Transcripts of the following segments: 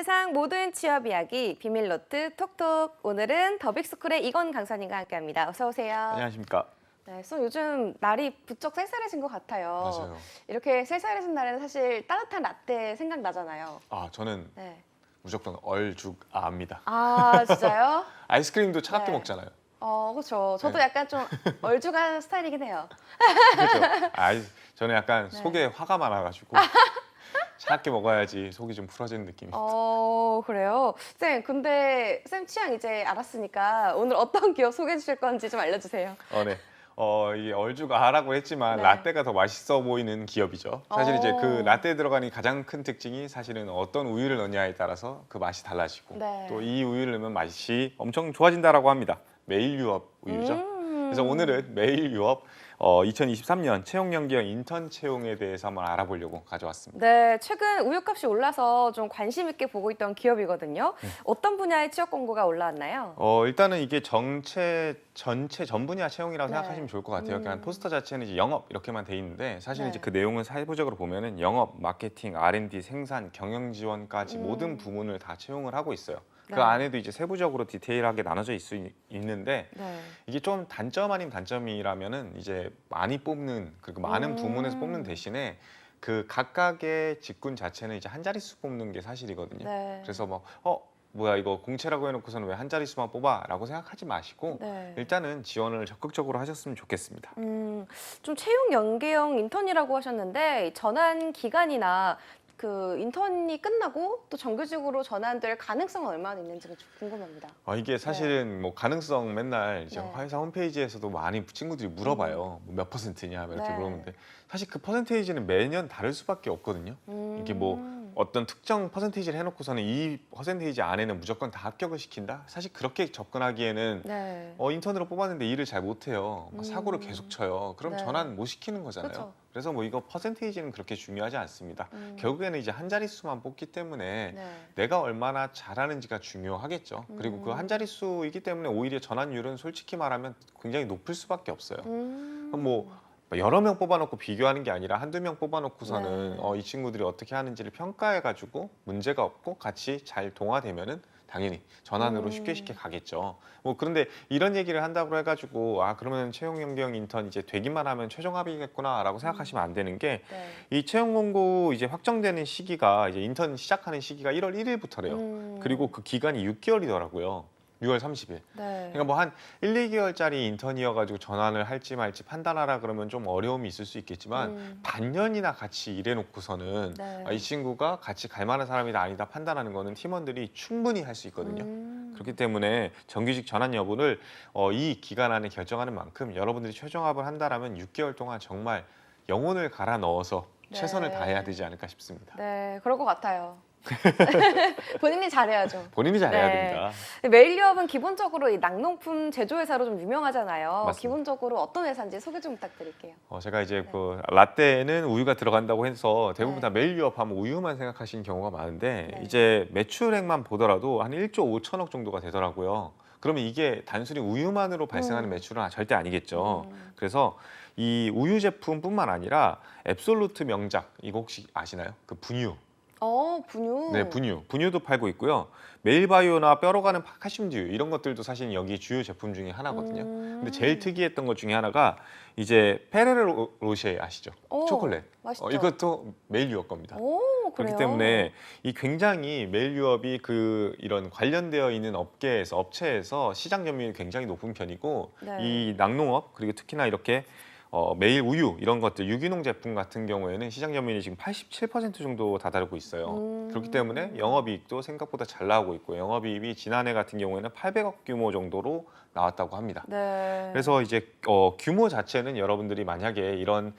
세상 모든 취업 이야기 비밀노트 톡톡. 오늘은 더빅스쿨의 이건 강사님과 함께합니다. 어서 오세요. 안녕하십니까. 네, 선 요즘 날이 부쩍 쌀쌀해진 것 같아요. 맞아요. 이렇게 쌀쌀해진 날에는 사실 따뜻한 라떼 생각나잖아요. 저는 네. 무조건 얼죽아입니다. 아, 진짜요? 아이스크림도 차갑게 네. 먹잖아요. 그렇죠. 저도 네. 약간 좀 얼죽한 스타일이긴 해요. 그렇죠. 저는 약간 네. 속에 화가 많아가지고 차갑게 먹어야지 속이 좀 풀어지는 느낌이. 그래요? 쌤, 근데 쌤 취향 이제 알았으니까 오늘 어떤 기업 소개해 주실 건지 좀 알려주세요. 네. 이게 얼죽아라고 했지만 네. 라떼가 더 맛있어 보이는 기업이죠. 사실 이제 그 어. 라떼에 들어가는 가장 큰 특징이 사실은 어떤 우유를 넣냐에 따라서 그 맛이 달라지고 네. 또 이 우유를 넣으면 맛이 엄청 좋아진다라고 합니다. 매일 유업 우유죠. 그래서 오늘은 매일 유업 2023년 채용 연계형 인턴 채용에 대해서 한번 알아보려고 가져왔습니다. 네, 최근 우유값이 올라서 좀 관심 있게 보고 있던 기업이거든요. 어떤 분야의 취업 공고가 올라왔나요? 일단은 이게 전체 전 분야 채용이라고 네. 생각하시면 좋을 것 같아요. 그냥 포스터 자체는 이제 영업 이렇게만 돼 있는데 사실 네. 이제 그 내용을 세부적으로 보면은 영업, 마케팅, R&D, 생산, 경영 지원까지 모든 부문을 다 채용을 하고 있어요. 그 네. 안에도 이제 세부적으로 디테일하게 나눠져 있는데 네. 이게 좀 단점 아닌 단점이라면은 이제 많이 뽑는 그리고 많은 부문에서 뽑는 대신에 그 각각의 직군 자체는 이제 한 자릿수 뽑는 게 사실이거든요. 네. 그래서 뭐야 이거 공채라고 해놓고서는 왜 한 자릿수만 뽑아라고 생각하지 마시고 네. 일단은 지원을 적극적으로 하셨으면 좋겠습니다. 좀 채용 연계형 인턴이라고 하셨는데 전환 기간이나 그 인턴이 끝나고 또 정규직으로 전환될 가능성은 얼마나 있는지가 좀 궁금합니다. 이게 사실은 뭐 가능성 맨날 이제 네. 회사 홈페이지에서도 많이 친구들이 물어봐요. 뭐 몇 퍼센트냐 이렇게 네. 물어보는데 사실 그 퍼센테이지는 매년 다를 수밖에 없거든요. 이게 뭐 어떤 특정 퍼센테이지를 해놓고서는 이 퍼센테이지 안에는 무조건 다 합격을 시킨다? 사실 그렇게 접근하기에는 네. 인턴으로 뽑았는데 일을 잘 못해요. 막 사고를 계속 쳐요. 그럼 네. 전환 못 시키는 거잖아요. 그쵸. 그래서 뭐 이거 퍼센테이지는 그렇게 중요하지 않습니다. 결국에는 이제 한 자릿수만 뽑기 때문에 네. 내가 얼마나 잘하는지가 중요하겠죠. 그리고 그 한 자릿수이기 때문에 오히려 전환율은 솔직히 말하면 굉장히 높을 수밖에 없어요. 그럼 뭐 여러 명 뽑아놓고 비교하는 게 아니라 한두 명 뽑아놓고서는 네. 이 친구들이 어떻게 하는지를 평가해가지고 문제가 없고 같이 잘 동화되면은 당연히 전환으로 쉽게 가겠죠. 뭐 그런데 이런 얘기를 한다고 해가지고 그러면 채용 연계형 인턴 이제 되기만 하면 최종 합의겠구나라고 생각하시면 안 되는 게 이 네. 채용 공고 이제 확정되는 시기가 이제 인턴 시작하는 시기가 1월 1일부터래요. 그리고 그 기간이 6개월이더라고요. 6월 30일. 네. 그러니까 뭐 한 1, 2개월짜리 인턴이어가지고 전환을 할지 말지 판단하라 그러면 좀 어려움이 있을 수 있겠지만 반년이나 같이 일해놓고서는 네. 이 친구가 같이 갈 만한 사람이다 아니다 판단하는 거는 팀원들이 충분히 할 수 있거든요. 그렇기 때문에 정규직 전환 여부를 이 기간 안에 결정하는 만큼 여러분들이 최종 합을 한다라면 6개월 동안 정말 영혼을 갈아 넣어서 네. 최선을 다해야 되지 않을까 싶습니다. 네, 그럴 것 같아요. 본인이 잘해야죠. 본인이 잘해야 네. 됩니다. 메일유업은 기본적으로 이 낙농품 제조회사로 좀 유명하잖아요. 맞습니다. 기본적으로 어떤 회사인지 소개 좀 부탁드릴게요. 제가 이제 그 라떼는 우유가 들어간다고 해서 대부분 네. 다 메일 유업하면 우유만 생각하시는 경우가 많은데 네. 이제 매출액만 보더라도 한 1조 5천억 정도가 되더라고요. 그러면 이게 단순히 우유만으로 발생하는 매출은 절대 아니겠죠. 그래서 이 우유 제품뿐만 아니라 앱솔루트 명작 이거 혹시 아시나요? 그 분유. 분유. 네, 분유도 팔고 있고요. 메일바이오나 뼈로 가는 칼슘듀 이런 것들도 사실 여기 주요 제품 중에 하나거든요. 근데 제일 특이했던 것 중에 하나가 이제 페레로 로쉐 아시죠? 초콜릿. 맛있죠. 이것도 메일 유업 겁니다. 그래요? 그렇기 때문에 이 굉장히 메일 유업이 그 이런 관련되어 있는 업체에서 시장 점유율이 굉장히 높은 편이고 네. 이 낙농업 그리고 특히나 이렇게 메일 우유 이런 것들 유기농 제품 같은 경우에는 시장 점유율이 지금 87% 정도 다다르고 있어요. 그렇기 때문에 영업이익도 생각보다 잘 나오고 있고 영업이익이 지난해 같은 경우에는 800억 규모 정도로 나왔다고 합니다. 네. 그래서 이제 규모 자체는 여러분들이 만약에 이런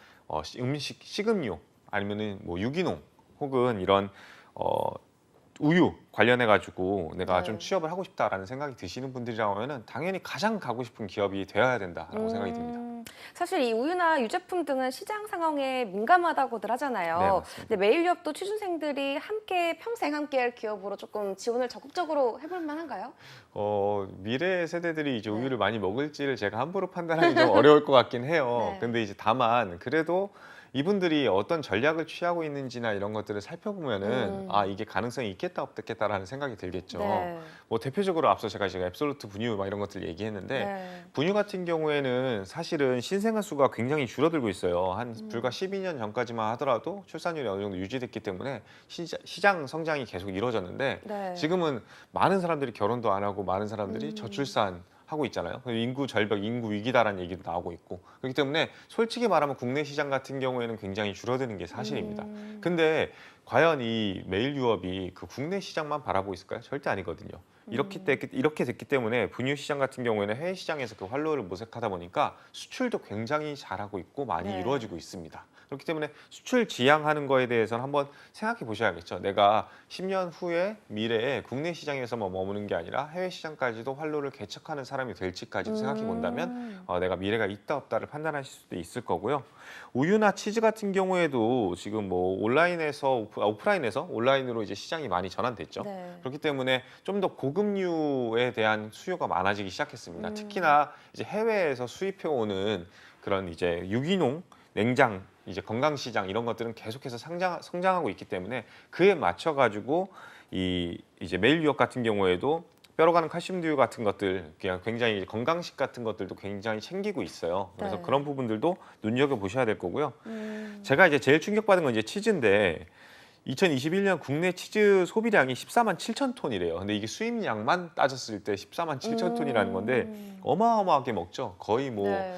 식음료 아니면은 뭐 유기농 혹은 이런 우유 관련해 가지고 내가 네. 좀 취업을 하고 싶다라는 생각이 드시는 분들이라면은 당연히 가장 가고 싶은 기업이 되어야 된다라고 생각이 듭니다. 사실 이 우유나 유제품 등은 시장 상황에 민감하다고들 하잖아요. 네, 맞습니다. 근데 메일유업도 취준생들이 함께 평생 함께할 기업으로 조금 지원을 적극적으로 해볼 만한가요? 미래 세대들이 이제 네. 우유를 많이 먹을지를 제가 함부로 판단하기 좀 어려울 것 같긴 해요. 네. 근데 이제 다만 그래도 이분들이 어떤 전략을 취하고 있는지나 이런 것들을 살펴보면은 아 이게 가능성이 있겠다 없겠다라는 생각이 들겠죠. 네. 뭐 대표적으로 앞서 제가 앱솔루트 분유 막 이런 것들 얘기했는데 네. 분유 같은 경우에는 사실은 신생아 수가 굉장히 줄어들고 있어요. 한 불과 12년 전까지만 하더라도 출산율이 어느 정도 유지됐기 때문에 시장 성장이 계속 이루어졌는데 네. 지금은 많은 사람들이 결혼도 안 하고 많은 사람들이 저출산 하고 있잖아요. 인구 절벽, 인구 위기다라는 얘기도 나오고 있고 그렇기 때문에 솔직히 말하면 국내 시장 같은 경우에는 굉장히 줄어드는 게 사실입니다. 근데 과연 이 메일 유업이 그 국내 시장만 바라보고 있을까요? 절대 아니거든요. 이렇게 됐기 때문에 분유 시장 같은 경우에는 해외 시장에서 그 활로를 모색하다 보니까 수출도 굉장히 잘하고 있고 많이 네. 이루어지고 있습니다. 그렇기 때문에 수출 지향하는 거에 대해서는 한번 생각해 보셔야겠죠. 내가 10년 후에 미래에 국내 시장에서만 머무는 게 아니라 해외 시장까지도 활로를 개척하는 사람이 될지까지도 생각해 본다면 내가 미래가 있다 없다를 판단하실 수도 있을 거고요. 우유나 치즈 같은 경우에도 지금 뭐 온라인에서 오프라인에서 온라인으로 이제 시장이 많이 전환됐죠. 네. 그렇기 때문에 좀 더 고급류에 대한 수요가 많아지기 시작했습니다. 특히나 이제 해외에서 수입해 오는 그런 이제 유기농 냉장 이제 건강 시장 이런 것들은 계속해서 성장하고 있기 때문에 그에 맞춰 가지고 이제 메일 유업 같은 경우에도 뼈로 가는 칼슘 두유 같은 것들 그냥 굉장히 건강식 같은 것들도 굉장히 챙기고 있어요. 그래서 네. 그런 부분들도 눈여겨 보셔야 될 거고요. 제가 이제 제일 충격받은 건 이제 치즈인데 2021년 국내 치즈 소비량이 14만 7천 톤이래요. 근데 이게 수입량만 따졌을 때 14만 7천 톤이라는 건데 어마어마하게 먹죠. 거의 뭐 네.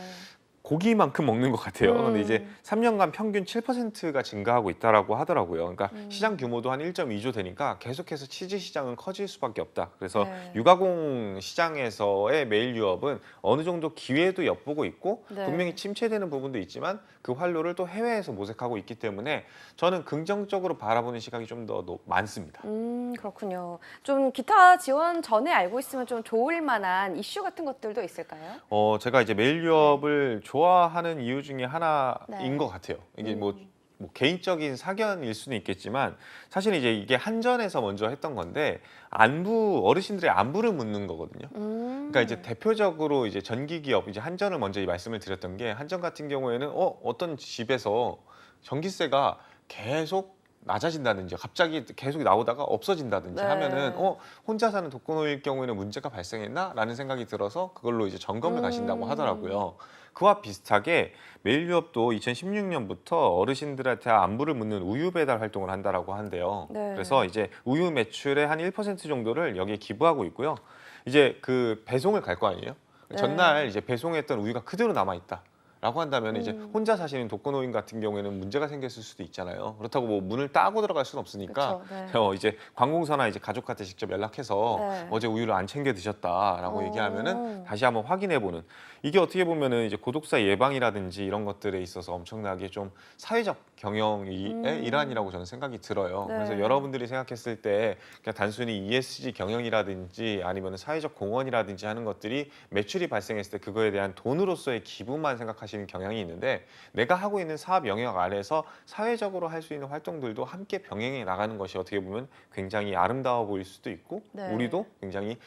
고기만큼 먹는 것 같아요. 근데 이제 3년간 평균 7%가 증가하고 있다라고 하더라고요. 그러니까 시장 규모도 한 1.2조 되니까 계속해서 치즈 시장은 커질 수밖에 없다. 그래서 네. 유가공 시장에서의 메일 유업은 어느 정도 기회도 엿보고 있고 네. 분명히 침체되는 부분도 있지만 그 활로를 또 해외에서 모색하고 있기 때문에 저는 긍정적으로 바라보는 시각이 좀 더 많습니다. 그렇군요. 좀 기타 지원 전에 알고 있으면 좀 좋을 만한 이슈 같은 것들도 있을까요? 제가 이제 메일 유업을 좋아하는 이유 중에 하나인 네. 것 같아요. 이게 뭐 개인적인 사견일 수는 있겠지만 사실 이제 이게 한전에서 먼저 했던 건데 어르신들의 안부를 묻는 거거든요. 그러니까 이제 대표적으로 이제 전기 기업 이제 한전을 먼저 이 말씀을 드렸던 게 한전 같은 경우에는 어떤 집에서 전기세가 계속 낮아진다든지 갑자기 계속 나오다가 없어진다든지 네. 하면은 혼자 사는 독거노인일 경우에는 문제가 발생했나라는 생각이 들어서 그걸로 이제 점검을 가신다고 하더라고요. 그와 비슷하게 메일 유업도 2016년부터 어르신들한테 안부를 묻는 우유 배달 활동을 한다라고 한대요. 네. 그래서 이제 우유 매출의 한 1% 정도를 여기에 기부하고 있고요. 이제 그 배송을 갈 거 아니에요? 네. 전날 이제 배송했던 우유가 그대로 남아 있다. 라고 한다면 이제 혼자 사시는 독거노인 같은 경우에는 문제가 생겼을 수도 있잖아요. 그렇다고 뭐 문을 따고 들어갈 수는 없으니까 그쵸, 네. 이제 관공서나 이제 가족한테 직접 연락해서 네. 어제 우유를 안 챙겨 드셨다라고 오. 얘기하면은 다시 한번 확인해보는 이게 어떻게 보면은 이제 고독사 예방이라든지 이런 것들에 있어서 엄청나게 좀 사회적 경영의 일환이라고 저는 생각이 들어요. 네. 그래서 여러분들이 생각했을 때 그냥 단순히 ESG 경영이라든지 아니면 사회적 공헌이라든지 하는 것들이 매출이 발생했을 때 그거에 대한 돈으로서의 기부만 생각하시는 경향이 있는데 내가 하고 있는 사업 영역 안에서 사회적으로 할 수 있는 활동들도 함께 병행해 나가는 것이 어떻게 보면 굉장히 아름다워 보일 수도 있고 네. 우리도 굉장히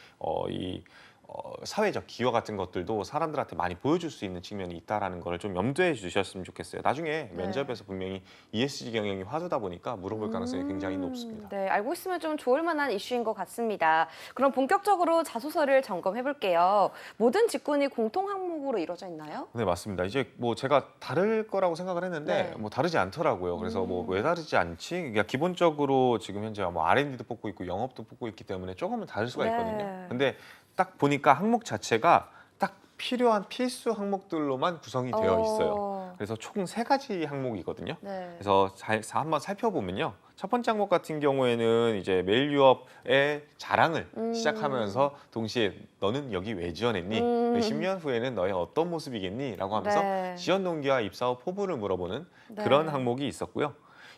사회적 기여 같은 것들도 사람들한테 많이 보여줄 수 있는 측면이 있다라는 걸 좀 염두해 주셨으면 좋겠어요. 나중에 면접에서 분명히 ESG 경영이 화두다 보니까 물어볼 가능성이 굉장히 높습니다. 네, 알고 있으면 좀 좋을 만한 이슈인 것 같습니다. 그럼 본격적으로 자소서를 점검해 볼게요. 모든 직군이 공통 항목으로 이루어져 있나요? 네, 맞습니다. 이제 뭐 제가 다를 거라고 생각을 했는데 네. 뭐 다르지 않더라고요. 그래서 뭐 왜 다르지 않지? 그러니까 기본적으로 지금 현재 뭐 R&D도 뽑고 있고 영업도 뽑고 있기 때문에 조금은 다를 수가 네. 있거든요. 근데 딱 보니까 항목 자체가 딱 필요한 필수 항목들로만 구성이 되어 있어요. 그래서 총 3가지 항목이거든요. 네. 그래서 한번 살펴보면요. 첫 번째 항목 같은 경우에는 이제 메일 유업의 자랑을 시작하면서 동시에 너는 여기 왜 지원했니? 10년 후에는 너의 어떤 모습이겠니? 라고 하면서 네. 지원 동기와 입사 후 포부를 물어보는 네. 그런 항목이 있었고요.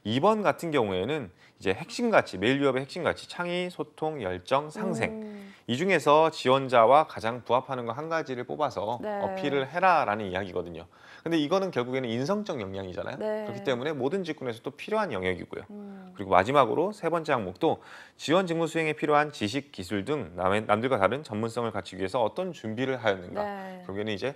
2번 같은 경우에는 이제 핵심 가치, 메일 유업의 핵심 가치, 창의, 소통, 열정, 상생. 이 중에서 지원자와 가장 부합하는 거 한 가지를 뽑아서 네. 어필을 해라라는 이야기거든요. 근데 이거는 결국에는 인성적 역량이잖아요. 네. 그렇기 때문에 모든 직군에서 또 필요한 영역이고요. 그리고 마지막으로 세 번째 항목도 지원 직무 수행에 필요한 지식, 기술 등 남들과 다른 전문성을 갖추기 위해서 어떤 준비를 하였는가. 네. 결국에는 이제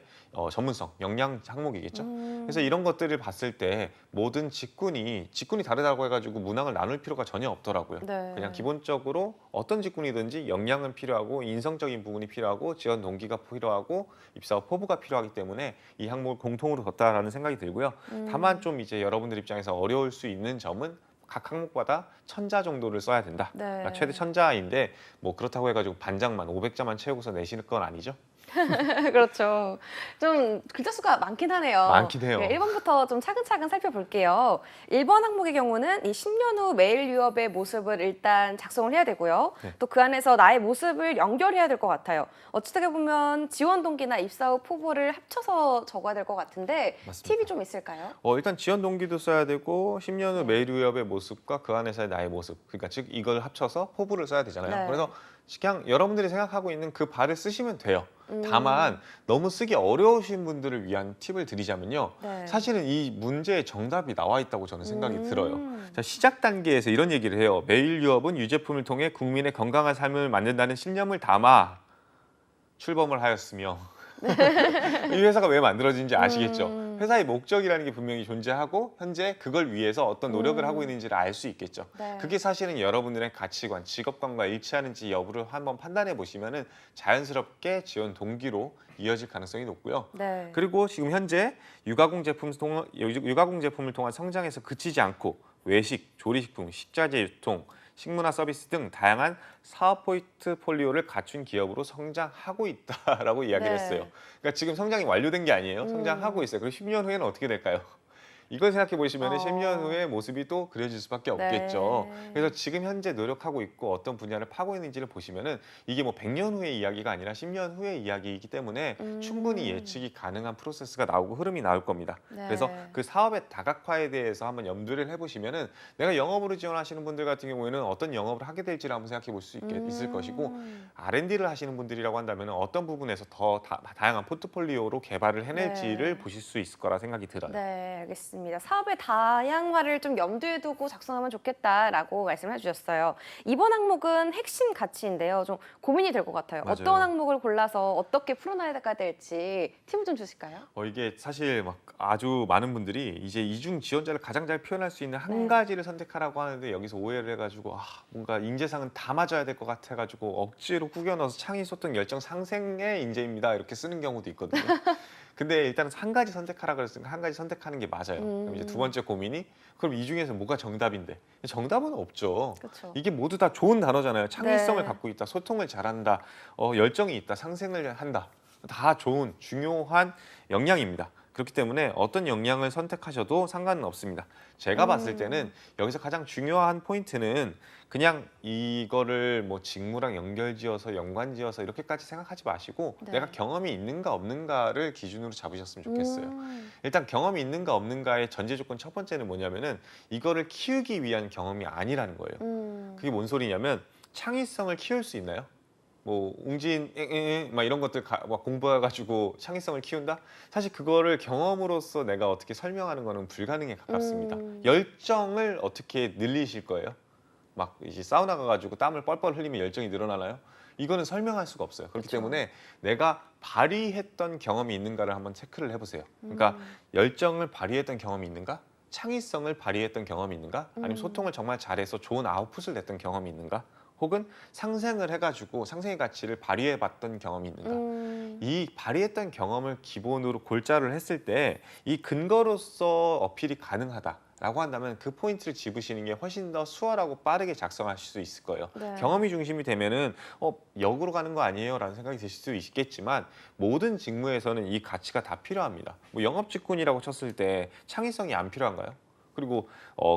전문성, 역량 항목이겠죠. 그래서 이런 것들을 봤을 때 모든 직군이 다르다고 해가지고 문항을 나눌 필요가 전혀 없더라고요. 네. 그냥 기본적으로 어떤 직군이든지 역량은 필요하고 인성적인 부분이 필요하고 지원 동기가 필요하고 입사 후 포부가 필요하기 때문에 이 항목을 공통으로 뒀다라는 생각이 들고요. 다만 좀 이제 여러분들 입장에서 어려울 수 있는 점은 각 항목마다 1000자 정도를 써야 된다. 네. 그러니까 최대 1000자인데 뭐 그렇다고 해가지고 반장만 500자만 채우고서 내실 건 아니죠. 그렇죠. 좀 글자 수가 많긴 하네요. 많긴 해요. 1번부터 좀 차근차근 살펴볼게요. 1번 항목의 경우는 이 10년 후 매일 유업의 모습을 일단 작성을 해야 되고요. 네. 또 그 안에서 나의 모습을 연결해야 될 것 같아요. 어찌되게 보면 지원 동기나 입사 후 포부를 합쳐서 적어야 될 것 같은데 맞습니다. 팁이 좀 있을까요? 일단 지원 동기도 써야 되고 10년 후 매일 유업의 모습과 그 안에서의 나의 모습, 그러니까 즉 이걸 합쳐서 포부를 써야 되잖아요. 네. 그래서 그냥 여러분들이 생각하고 있는 그 바를 쓰시면 돼요. 다만 너무 쓰기 어려우신 분들을 위한 팁을 드리자면요. 네. 사실은 이 문제의 정답이 나와 있다고 저는 생각이 들어요. 음. 자, 시작 단계에서 이런 얘기를 해요. 매일 유업은 유제품을 통해 국민의 건강한 삶을 만든다는 신념을 담아 출범을 하였으며 이 회사가 왜 만들어진지 아시겠죠? 회사의 목적이라는 게 분명히 존재하고 현재 그걸 위해서 어떤 노력을 하고 있는지를 알 수 있겠죠. 네. 그게 사실은 여러분들의 가치관, 직업관과 일치하는지 여부를 한번 판단해 보시면은 자연스럽게 지원 동기로 이어질 가능성이 높고요. 네. 그리고 지금 현재 유가공 제품을 통한 성장에서 그치지 않고 외식, 조리식품, 식자재 유통, 식문화 서비스 등 다양한 사업 포트폴리오를 갖춘 기업으로 성장하고 있다라고 이야기를 네. 했어요. 그러니까 지금 성장이 완료된 게 아니에요. 성장하고 있어요. 그리고 10년 후에는 어떻게 될까요? 이걸 생각해 보시면 10년 후의 모습이 또 그려질 수밖에 없겠죠. 네. 그래서 지금 현재 노력하고 있고 어떤 분야를 파고 있는지를 보시면은 이게 뭐 100년 후의 이야기가 아니라 10년 후의 이야기이기 때문에 충분히 예측이 가능한 프로세스가 나오고 흐름이 나올 겁니다. 네. 그래서 그 사업의 다각화에 대해서 한번 염두를 해보시면은 내가 영업으로 지원하시는 분들 같은 경우에는 어떤 영업을 하게 될지를 한번 생각해 볼 수 있을 것이고 R&D를 하시는 분들이라고 한다면 어떤 부분에서 더 다양한 포트폴리오로 개발을 해낼지를 네. 보실 수 있을 거라 생각이 들어요. 네, 알겠습니다. 사업의 다양화를 좀 염두에 두고 작성하면 좋겠다라고 말씀해 주셨어요. 이번 항목은 핵심 가치인데요. 좀 고민이 될 것 같아요. 맞아요. 어떤 항목을 골라서 어떻게 풀어나가야 될지 팁을 좀 주실까요? 이게 사실 막 아주 많은 분들이 이제 이중 지원자를 가장 잘 표현할 수 있는 한 네. 가지를 선택하라고 하는데 여기서 오해를 해가지고 뭔가 인재상은 다 맞아야 될 것 같아가지고 억지로 꾸겨 넣어서 창의 소통 열정 상생의 인재입니다 이렇게 쓰는 경우도 있거든요. 근데 일단 한 가지 선택하라 그랬으니까 한 가지 선택하는 게 맞아요. 그럼 이제 두 번째 고민이 그럼 이 중에서 뭐가 정답인데? 정답은 없죠. 그렇죠. 이게 모두 다 좋은 단어잖아요. 창의성을 네. 갖고 있다, 소통을 잘한다, 열정이 있다, 상생을 한다. 다 좋은 중요한 역량입니다. 그렇기 때문에 어떤 역량을 선택하셔도 상관은 없습니다. 제가 봤을 때는 여기서 가장 중요한 포인트는 그냥 이거를 뭐 직무랑 연결지어서 연관지어서 이렇게까지 생각하지 마시고 네. 내가 경험이 있는가 없는가를 기준으로 잡으셨으면 좋겠어요. 일단 경험이 있는가 없는가의 전제 조건 첫 번째는 뭐냐면은 이거를 키우기 위한 경험이 아니라는 거예요. 그게 뭔 소리냐면 창의성을 키울 수 있나요? 뭐 웅진 막 이런 것들 막 공부해가지고 창의성을 키운다? 사실 그거를 경험으로서 내가 어떻게 설명하는 거는 불가능에 가깝습니다. 열정을 어떻게 늘리실 거예요? 막 이제 사우나 가가지고 땀을 뻘뻘 흘리면 열정이 늘어나나요? 이거는 설명할 수가 없어요. 그렇기 그렇죠. 때문에 내가 발휘했던 경험이 있는가를 한번 체크를 해보세요. 그러니까 열정을 발휘했던 경험이 있는가? 창의성을 발휘했던 경험이 있는가? 아니면 소통을 정말 잘해서 좋은 아웃풋을 냈던 경험이 있는가? 혹은 상생을 해가지고 상생의 가치를 발휘해봤던 경험이 있는가? 이 발휘했던 경험을 기본으로 골자를 했을 때 이 근거로서 어필이 가능하다라고 한다면 그 포인트를 집으시는 게 훨씬 더 수월하고 빠르게 작성하실 수 있을 거예요. 네. 경험이 중심이 되면은 역으로 가는 거 아니에요? 라는 생각이 드실 수 있겠지만 모든 직무에서는 이 가치가 다 필요합니다. 뭐 영업 직군이라고 쳤을 때 창의성이 안 필요한가요? 그리고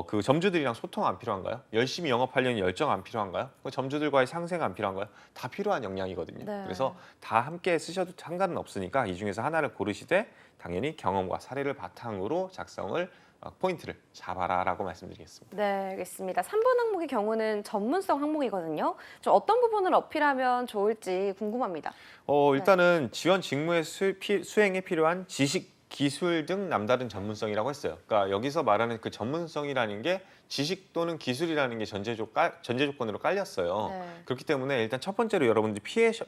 그 점주들이랑 소통 안 필요한가요? 열심히 영업하려는 열정 안 필요한가요? 그 점주들과의 상생 안 필요한가요? 다 필요한 역량이거든요. 네. 그래서 다 함께 쓰셔도 상관은 없으니까 이 중에서 하나를 고르시되 당연히 경험과 사례를 바탕으로 작성을 포인트를 잡아라라고 말씀드리겠습니다. 네, 알겠습니다. 3번 항목의 경우는 전문성 항목이거든요. 좀 어떤 부분을 어필하면 좋을지 궁금합니다. 일단은 지원 직무의 수행에 필요한 지식, 기술 등 남다른 전문성이라고 했어요. 그러니까 여기서 말하는 그 전문성이라는 게 지식 또는 기술이라는 게 전제 조건으로 깔렸어요. 네. 그렇기 때문에 일단 첫 번째로 여러분들이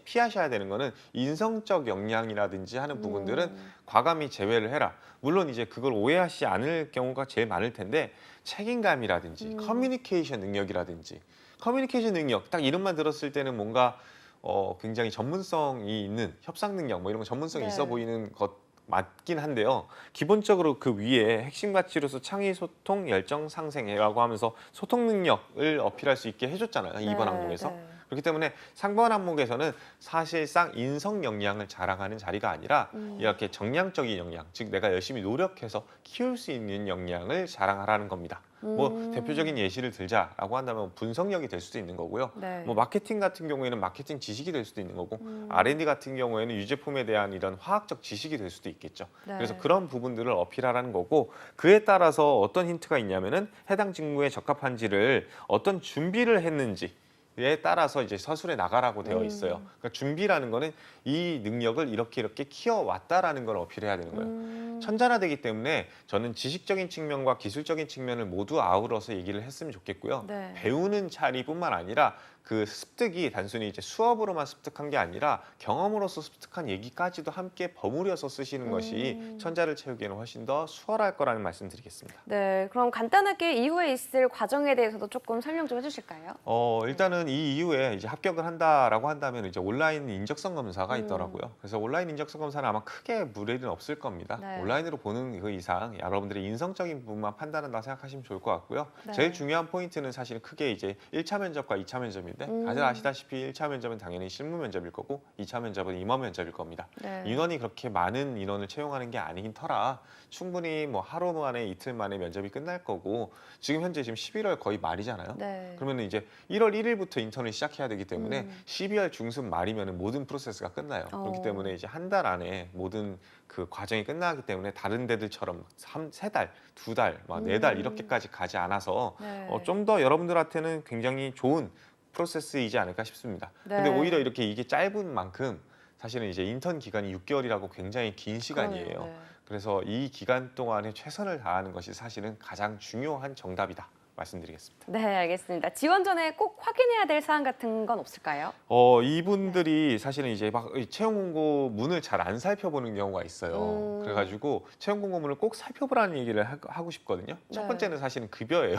피하셔야 되는 거는 인성적 역량이라든지 하는 부분들은 과감히 제외를 해라. 물론 이제 그걸 오해하시지 않을 경우가 제일 많을 텐데 책임감이라든지 커뮤니케이션 능력이라든지 커뮤니케이션 능력 딱 이름만 들었을 때는 뭔가 굉장히 전문성이 있는 협상 능력 뭐 이런 거 전문성이 네. 있어 보이는 것 맞긴 한데요. 기본적으로 그 위에 핵심 가치로서 창의, 소통, 열정, 상생이라고 하면서 소통 능력을 어필할 수 있게 해줬잖아요. 이번 항목에서. 네. 그렇기 때문에 상번 항목에서는 사실상 인성 역량을 자랑하는 자리가 아니라 이렇게 정량적인 역량, 즉 내가 열심히 노력해서 키울 수 있는 역량을 자랑하라는 겁니다. 뭐 대표적인 예시를 들자라고 한다면 분석력이 될 수도 있는 거고요. 네. 뭐 마케팅 같은 경우에는 마케팅 지식이 될 수도 있는 거고 R&D 같은 경우에는 유제품에 대한 이런 화학적 지식이 될 수도 있겠죠. 네. 그래서 그런 부분들을 어필하라는 거고 그에 따라서 어떤 힌트가 있냐면은 해당 직무에 적합한지를 어떤 준비를 했는지 에 따라서 이제 서술에 나가라고 되어 있어요. 그러니까 준비라는 거는 이 능력을 이렇게 키워왔다라는 걸 어필해야 되는 거예요. 천자나되기 때문에 저는 지식적인 측면과 기술적인 측면을 모두 아우러서 얘기를 했으면 좋겠고요. 네. 배우는 자리뿐만 아니라 그 습득이 단순히 이제 수업으로만 습득한 게 아니라 경험으로서 습득한 얘기까지도 함께 버무려서 쓰시는 것이 천자를 채우기에는 훨씬 더 수월할 거라는 말씀드리겠습니다. 네, 그럼 간단하게 이후에 있을 과정에 대해서도 조금 설명 좀 해주실까요? 일단은 이 이후에 이제 합격을 한다라고 한다면 이제 온라인 인적성 검사가 있더라고요. 그래서 온라인 인적성 검사는 아마 크게 무리는 없을 겁니다. 네. 온라인으로 보는 그 이상 여러분들의 인성적인 부분만 판단한다 생각하시면 좋을 것 같고요. 네. 제일 중요한 포인트는 사실 크게 이제 1차 면접과 2차 면접인데 다들 아시다시피 1차 면접은 당연히 실무 면접일 거고 2차 면접은 임원 면접일 겁니다. 네. 인원이 그렇게 많은 인원을 채용하는 게 아니긴 터라 충분히 뭐 하루 만에 이틀 만에 면접이 끝날 거고 지금 현재 지금 11월 거의 말이잖아요. 네. 그러면 이제 1월 1일부터 인턴을 시작해야 되기 때문에 12월 중순 말이면 모든 프로세스가 끝나요. 그렇기 때문에 이제 한 달 안에 모든 그 과정이 끝나기 때문에 다른 데들처럼 3달, 2달, 막 4달 이렇게까지 가지 않아서 네. 좀 더 여러분들한테는 굉장히 좋은 프로세스이지 않을까 싶습니다. 네. 근데 오히려 이렇게 이게 짧은 만큼 사실은 이제 인턴 기간이 6개월이라고 굉장히 긴 시간이에요. 그러네요. 네. 그래서 이 기간 동안에 최선을 다하는 것이 사실은 가장 중요한 정답이다. 말씀드리겠습니다. 네, 알겠습니다. 지원 전에 꼭 확인해야 될 사항 같은 건 없을까요? 이분들이 사실은 이제 막 채용 공고문을 잘 안 살펴보는 경우가 있어요. 그래가지고 채용 공고문을 꼭 살펴보라는 얘기를 하고 싶거든요. 첫 네. 번째는 사실은 급여예요.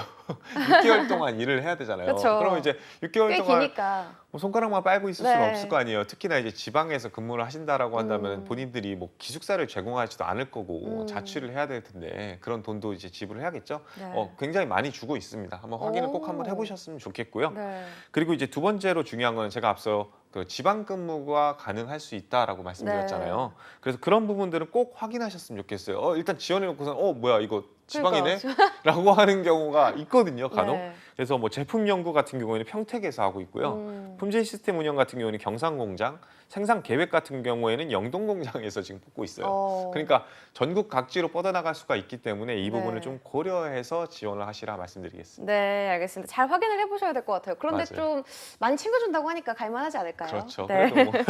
6개월 동안 일을 해야 되잖아요. 그쵸. 그러면 이제 6개월 꽤 동안 기니까. 뭐 손가락만 빨고 있을 네. 수는 없을 거 아니에요. 특히나 이제 지방에서 근무를 하신다라고 한다면 본인들이 뭐 기숙사를 제공하지도 않을 거고 자취를 해야 될 텐데 그런 돈도 이제 지불을 해야겠죠. 네. 굉장히 많이 주고 있습니다. 한번 확인을 꼭 한번 해보셨으면 좋겠고요. 네. 그리고 이제 두 번째로 중요한 거는 제가 앞서 그 지방 근무가 가능할 수 있다라고 말씀드렸잖아요. 그래서 그런 부분들은 꼭 확인하셨으면 좋겠어요. 일단 지원해놓고선 뭐야 이거 지방이네? 라고 하는 경우가 있거든요, 간혹. 네. 그래서 뭐 제품 연구 같은 경우에는 평택에서 하고 있고요. 품질 시스템 운영 같은 경우에는 경상공장, 생산 계획 같은 경우에는 영동공장에서 지금 뽑고 있어요. 그러니까 전국 각지로 뻗어나갈 수가 있기 때문에 이 부분을 네. 좀 고려해서 지원을 하시라 말씀드리겠습니다. 네, 알겠습니다. 잘 확인을 해보셔야 될 것 같아요. 그런데 맞아요. 좀 많이 챙겨준다고 하니까 갈만하지 않을까요? 그렇죠. 네. 그래도 뭐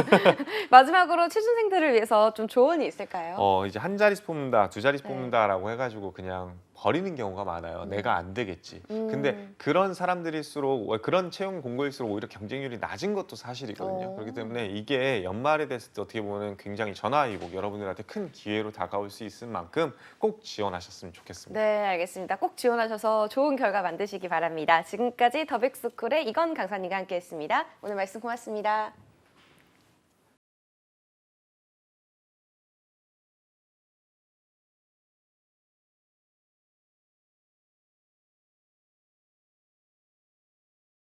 마지막으로 취준생들을 위해서 좀 조언이 있을까요? 이제 한 자릿수 뽑는다, 두 자릿수 네. 뽑는다라고 해가지고 그냥 버리는 경우가 많아요. 내가 안 되겠지. 근데 그런 사람들일수록 그런 채용 공고일수록 오히려 경쟁률이 낮은 것도 사실이거든요. 그렇기 때문에 이게 연말에 됐을 때 어떻게 보면 굉장히 전화위복 여러분들한테 큰 기회로 다가올 수 있을 만큼 꼭 지원하셨으면 좋겠습니다. 네, 알겠습니다. 꼭 지원하셔서 좋은 결과 만드시기 바랍니다. 지금까지 더백스쿨의 이건 강사님과 함께했습니다. 오늘 말씀 고맙습니다.